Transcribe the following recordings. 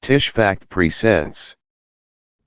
Tishfact presents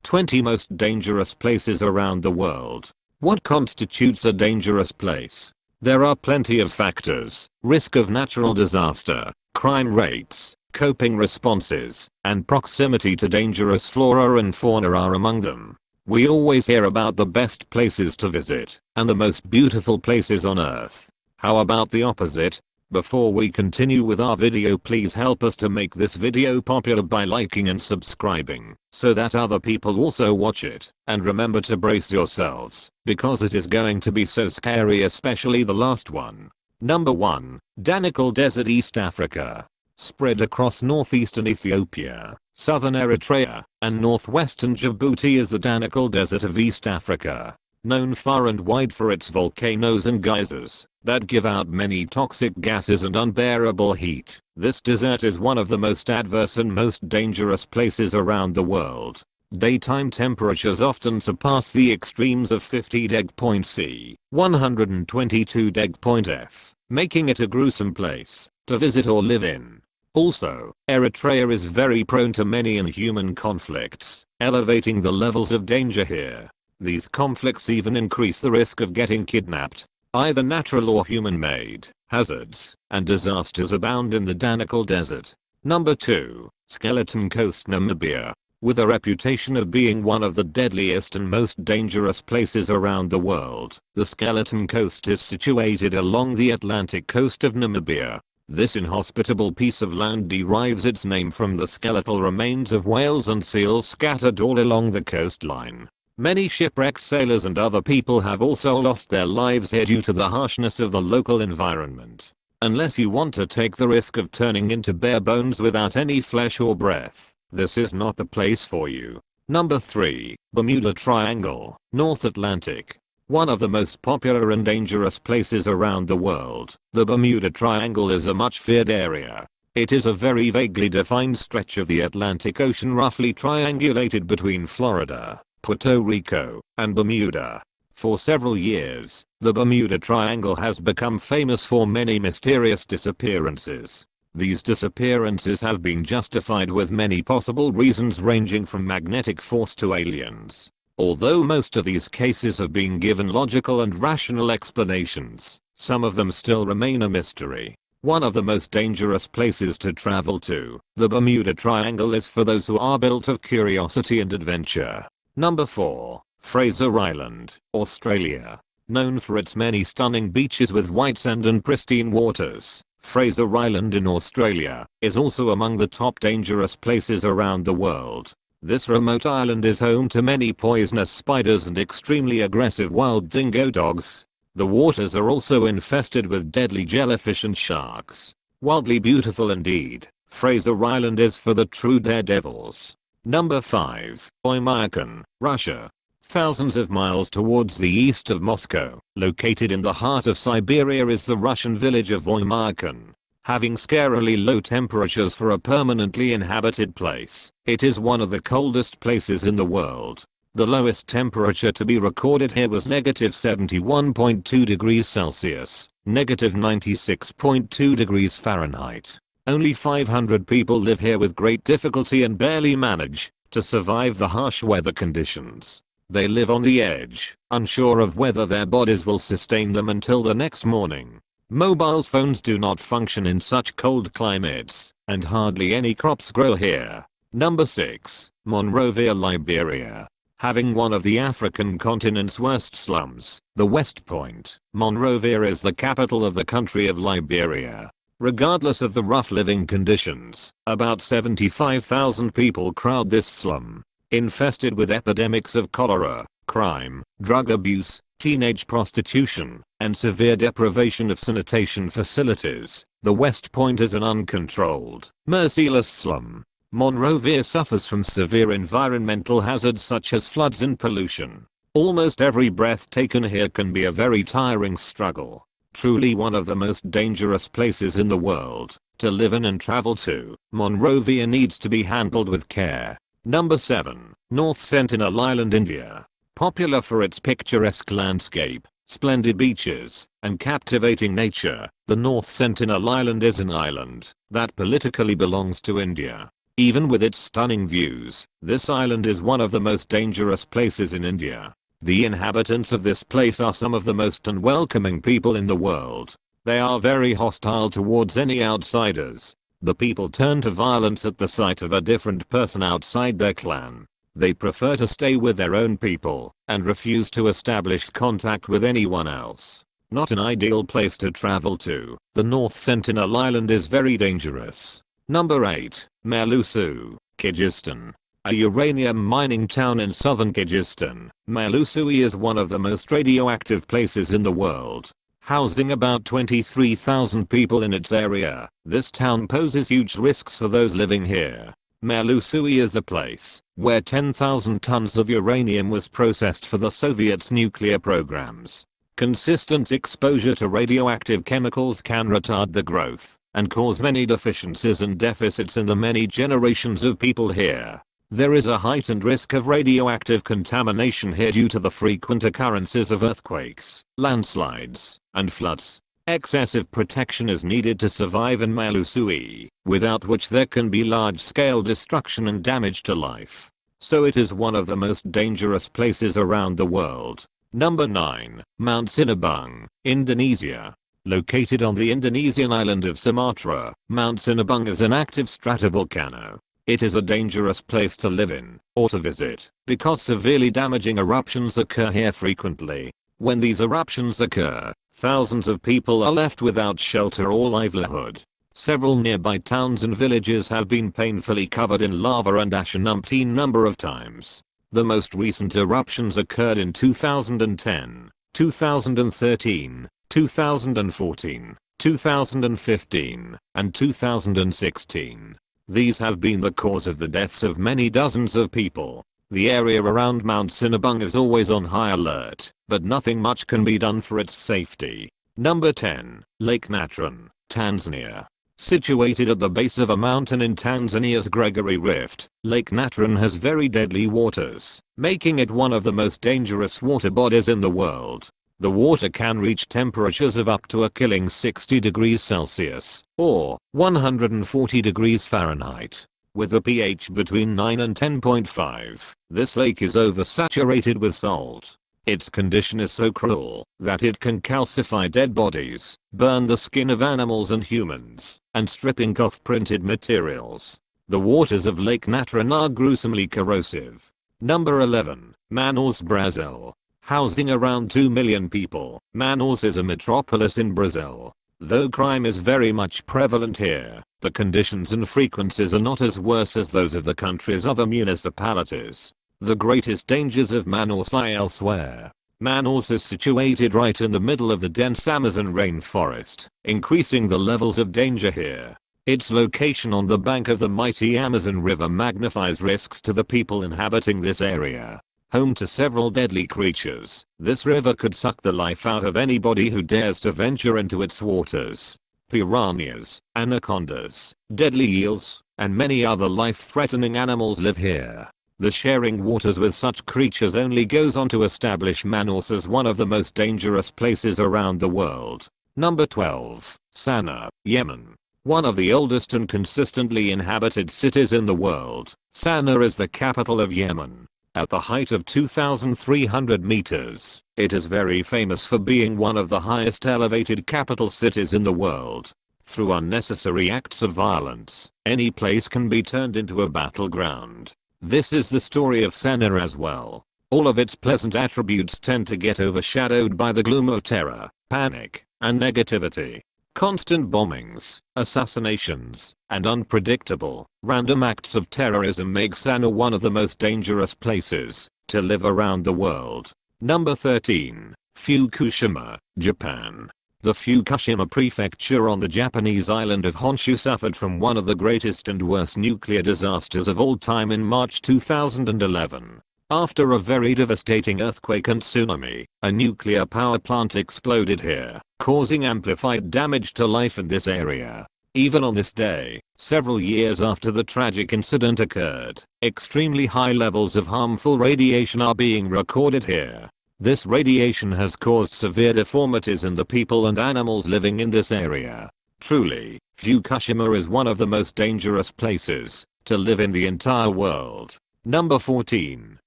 20 most dangerous places around the world. What constitutes a dangerous place? There are plenty of factors: risk of natural disaster, crime rates, coping responses, and proximity to dangerous flora and fauna are among them. We always hear about the best places to visit and the most beautiful places on earth. How about the opposite? Before we continue with our video, please help us to make this video popular by liking and subscribing so that other people also watch it. And remember to brace yourselves because it is going to be so scary, especially the last one. Number 1. Danakil Desert, East Africa. Spread across northeastern Ethiopia, southern Eritrea, and northwestern Djibouti is the Danakil Desert of East Africa. Known far and wide for its volcanoes and geysers that give out many toxic gases and unbearable heat, this desert is one of the most adverse and most dangerous places around the world. Daytime temperatures often surpass the extremes of 50°C, 122°F, making it a gruesome place to visit or live in. Also, Eritrea is very prone to many inhuman conflicts, elevating the levels of danger here. These conflicts even increase the risk of getting kidnapped. Either natural or human-made hazards and disasters abound in the Danakil Desert. Number 2. Skeleton Coast, Namibia. With a reputation of being one of the deadliest and most dangerous places around the world, the Skeleton Coast is situated along the Atlantic coast of Namibia. This inhospitable piece of land derives its name from the skeletal remains of whales and seals scattered all along the coastline. Many shipwrecked sailors and other people have also lost their lives here due to the harshness of the local environment. Unless you want to take the risk of turning into bare bones without any flesh or breath, this is not the place for you. Number 3. Bermuda Triangle, North Atlantic. One of the most popular and dangerous places around the world, the Bermuda Triangle is a much feared area. It is a very vaguely defined stretch of the Atlantic Ocean roughly triangulated between Florida, Puerto Rico, and Bermuda. For several years, the Bermuda Triangle has become famous for many mysterious disappearances. These disappearances have been justified with many possible reasons ranging from magnetic force to aliens. Although most of these cases have been given logical and rational explanations, some of them still remain a mystery. One of the most dangerous places to travel to, the Bermuda Triangle, is for those who are built of curiosity and adventure. Number 4. Fraser Island, Australia. Known for its many stunning beaches with white sand and pristine waters, Fraser Island in Australia is also among the top dangerous places around the world. This remote island is home to many poisonous spiders and extremely aggressive wild dingo dogs. The waters are also infested with deadly jellyfish and sharks. Wildly beautiful indeed, Fraser Island is for the true daredevils. Number 5. Oymyakon, Russia. Thousands of miles towards the east of Moscow, located in the heart of Siberia, is the Russian village of Oymyakon. Having scarily low temperatures for a permanently inhabited place, it is one of the coldest places in the world. The lowest temperature to be recorded here was -71.2°C, -96.2°F. Only 500 people live here with great difficulty and barely manage to survive the harsh weather conditions. They live on the edge, unsure of whether their bodies will sustain them until the next morning. Mobile phones do not function in such cold climates, and hardly any crops grow here. Number 6. Monrovia, Liberia. Having one of the African continent's worst slums, the West Point, Monrovia is the capital of the country of Liberia. Regardless of the rough living conditions, about 75,000 people crowd this slum. Infested with epidemics of cholera, crime, drug abuse, teenage prostitution, and severe deprivation of sanitation facilities, the West Point is an uncontrolled, merciless slum. Monrovia suffers from severe environmental hazards such as floods and pollution. Almost every breath taken here can be a very tiring struggle. Truly one of the most dangerous places in the world to live in and travel to, Monrovia needs to be handled with care. Number 7. North Sentinel Island, India. Popular for its picturesque landscape, splendid beaches, and captivating nature, the North Sentinel Island is an island that politically belongs to India. Even with its stunning views, this island is one of the most dangerous places in India. The inhabitants of this place are some of the most unwelcoming people in the world. They are very hostile towards any outsiders. The people turn to violence at the sight of a different person outside their clan. They prefer to stay with their own people and refuse to establish contact with anyone else. Not an ideal place to travel to. The North Sentinel Island is very dangerous. Number 8. MAILUU, Kyrgyzstan. A uranium mining town in southern Kyrgyzstan, MAILUU is one of the most radioactive places in the world. Housing about 23,000 people in its area, this town poses huge risks for those living here. MAILUU is a place where 10,000 tons of uranium was processed for the Soviets' nuclear programs. Consistent exposure to radioactive chemicals can retard the growth and cause many deficiencies and deficits in the many generations of people here. There is a heightened risk of radioactive contamination here due to the frequent occurrences of earthquakes, landslides, and floods. Excessive protection is needed to survive in MAILUU, without which there can be large-scale destruction and damage to life. So it is one of the most dangerous places around the world. Number 9. Mount Sinabung, Indonesia. Located on the Indonesian island of Sumatra, Mount Sinabung is an active stratovolcano. It is a dangerous place to live in, or to visit, because severely damaging eruptions occur here frequently. When these eruptions occur, thousands of people are left without shelter or livelihood. Several nearby towns and villages have been painfully covered in lava and ash an umpteen number of times. The most recent eruptions occurred in 2010, 2013, 2014, 2015, and 2016. These have been the cause of the deaths of many dozens of people. The area around Mount Sinabung is always on high alert, but nothing much can be done for its safety. Number 10. Lake Natron, Tanzania. Situated at the base of a mountain in Tanzania's Gregory Rift, Lake Natron has very deadly waters, making it one of the most dangerous water bodies in the world. The water can reach temperatures of up to a killing 60 degrees Celsius, or 140 degrees Fahrenheit. With a pH between 9 and 10.5, this lake is oversaturated with salt. Its condition is so cruel that it can calcify dead bodies, burn the skin of animals and humans, and strip ink off printed materials. The waters of Lake Natron are gruesomely corrosive. Number 11. Manaus, Brazil. Housing around 2 million people, Manaus is a metropolis in Brazil. Though crime is very much prevalent here, the conditions and frequencies are not as worse as those of the country's other municipalities. The greatest dangers of Manaus lie elsewhere. Manaus is situated right in the middle of the dense Amazon rainforest, increasing the levels of danger here. Its location on the bank of the mighty Amazon River magnifies risks to the people inhabiting this area. Home to several deadly creatures, this river could suck the life out of anybody who dares to venture into its waters. Piranhas, anacondas, deadly eels, and many other life-threatening animals live here. The sharing waters with such creatures only goes on to establish Manaus as one of the most dangerous places around the world. Number 12. SANAA, Yemen. One of the oldest and consistently inhabited cities in the world, SANAA is the capital of Yemen. At the height of 2,300 meters, it is very famous for being one of the highest elevated capital cities in the world. Through unnecessary acts of violence, any place can be turned into a battleground. This is the story of SANAA as well. All of its pleasant attributes tend to get overshadowed by the gloom of terror, panic, and negativity. Constant bombings, assassinations, and unpredictable, random acts of terrorism make SANAA one of the most dangerous places to live around the world. Number 13. Fukushima, Japan. The Fukushima prefecture on the Japanese island of Honshu suffered from one of the greatest and worst nuclear disasters of all time in March 2011. After a very devastating earthquake and tsunami, a nuclear power plant exploded here, causing amplified damage to life in this area. Even on this day, several years after the tragic incident occurred, extremely high levels of harmful radiation are being recorded here. This radiation has caused severe deformities in the people and animals living in this area. Truly, Fukushima is one of the most dangerous places to live in the entire world. Number 14.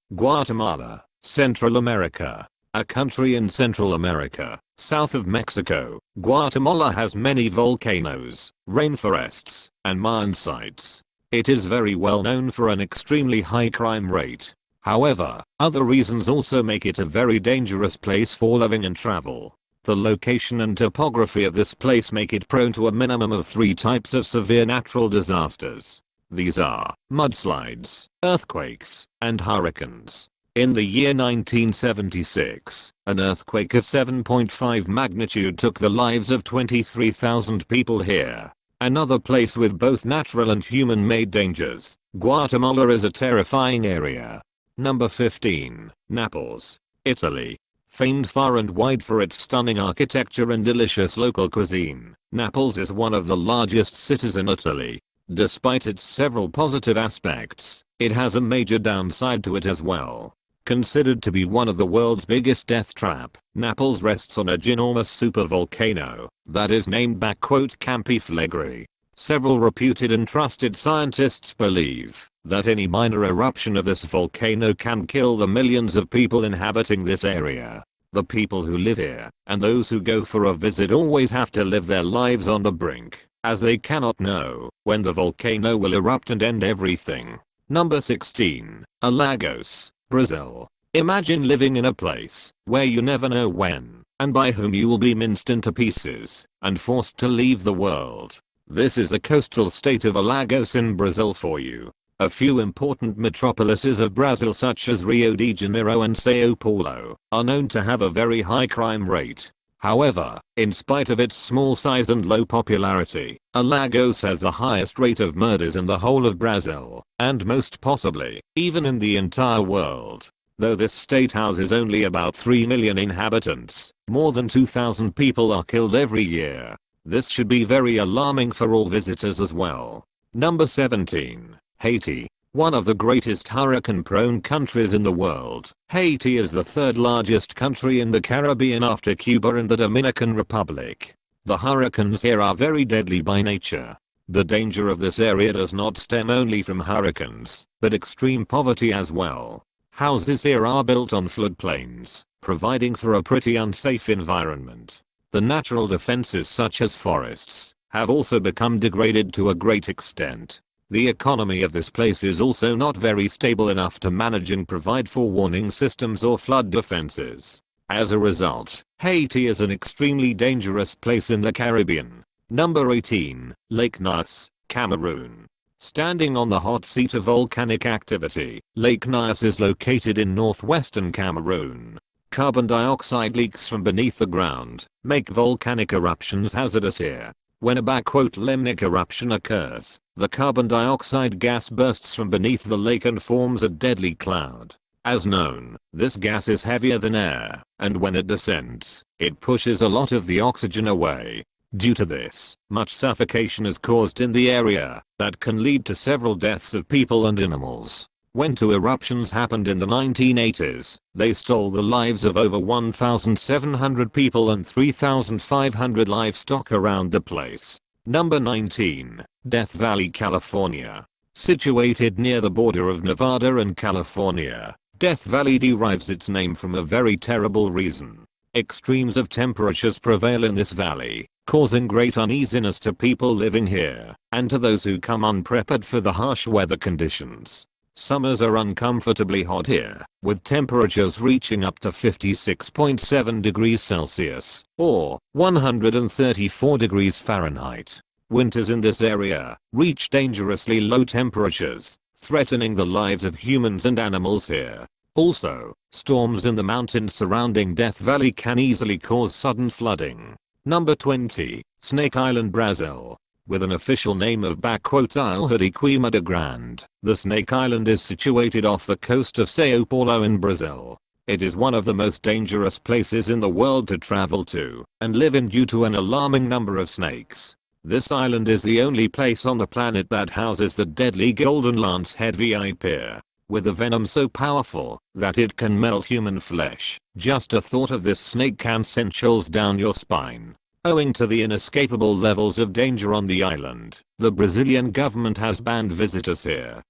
Guatemala, Central America. A country in Central America, south of Mexico, Guatemala has many volcanoes, rainforests, and mine sites. It is very well known for an extremely high crime rate. However, other reasons also make it a very dangerous place for living and travel. The location and topography of this place make it prone to a minimum of 3 types of severe natural disasters. These are mudslides, earthquakes, and hurricanes. In the year 1976, an earthquake of 7.5 magnitude took the lives of 23,000 people here. Another place with both natural and human-made dangers. Guatemala is a terrifying area. Number 15. Naples, Italy. Famed far and wide for its stunning architecture and delicious local cuisine, Naples is one of the largest cities in Italy. Despite its several positive aspects, it has a major downside to it as well. Considered to be one of the world's biggest death trap, Naples rests on a ginormous supervolcano that is named Campi Flegrei. Several reputed and trusted scientists believe that any minor eruption of this volcano can kill the millions of people inhabiting this area. The people who live here and those who go for a visit always have to live their lives on the brink, as they cannot know when the volcano will erupt and end everything. Number 16. Alagos, Brazil. Imagine living in a place where you never know when and by whom you will be minced into pieces and forced to leave the world. This is the coastal state of Alagos in Brazil for you. A few important metropolises of Brazil such as Rio de Janeiro and Sao Paulo are known to have a very high crime rate. However, in spite of its small size and low popularity, Alagos has the highest rate of murders in the whole of Brazil, and most possibly, even in the entire world. Though this state houses only about 3 million inhabitants, more than 2,000 people are killed every year. This should be very alarming for all visitors as well. Number 17. Haiti. One of the greatest hurricane-prone countries in the world. Haiti is the 3rd largest country in the Caribbean after Cuba and the Dominican Republic. The hurricanes here are very deadly by nature. The danger of this area does not stem only from hurricanes, but extreme poverty as well. Houses here are built on floodplains, providing for a pretty unsafe environment. The natural defenses such as forests have also become degraded to a great extent. The economy of this place is also not very stable enough to manage and provide for warning systems or flood defenses. As a result, Haiti is an extremely dangerous place in the Caribbean. Number 18. Lake NYOS, Cameroon. Standing on the hot seat of volcanic activity, Lake NYOS is located in northwestern Cameroon. Carbon dioxide leaks from beneath the ground make volcanic eruptions hazardous here. When a limnic eruption occurs, the carbon dioxide gas bursts from beneath the lake and forms a deadly cloud. As known, this gas is heavier than air, and when it descends, it pushes a lot of the oxygen away. Due to this, much suffocation is caused in the area that can lead to several deaths of people and animals. When 2 eruptions happened in the 1980s, they stole the lives of over 1,700 people and 3,500 livestock around the place. Number 19. Death Valley, California. Situated near the border of Nevada and California, Death Valley derives its name from a very terrible reason. Extremes of temperatures prevail in this valley, causing great uneasiness to people living here and to those who come unprepared for the harsh weather conditions. Summers are uncomfortably hot here, with temperatures reaching up to 56.7 degrees Celsius, or 134 degrees Fahrenheit. Winters in this area reach dangerously low temperatures, threatening the lives of humans and animals here. Also, storms in the mountains surrounding Death Valley can easily cause sudden flooding. Number 20. Snake Island, Brazil. With an official name of Ilha de Queimada Grande, the Snake Island is situated off the coast of Sao Paulo in Brazil. It is one of the most dangerous places in the world to travel to and live in due to an alarming number of snakes. This island is the only place on the planet that houses the deadly golden lancehead viper, with a venom so powerful that it can melt human flesh. Just a thought of this snake can send chills down your spine. Owing to the inescapable levels of danger on the island, the Brazilian government has banned visitors here.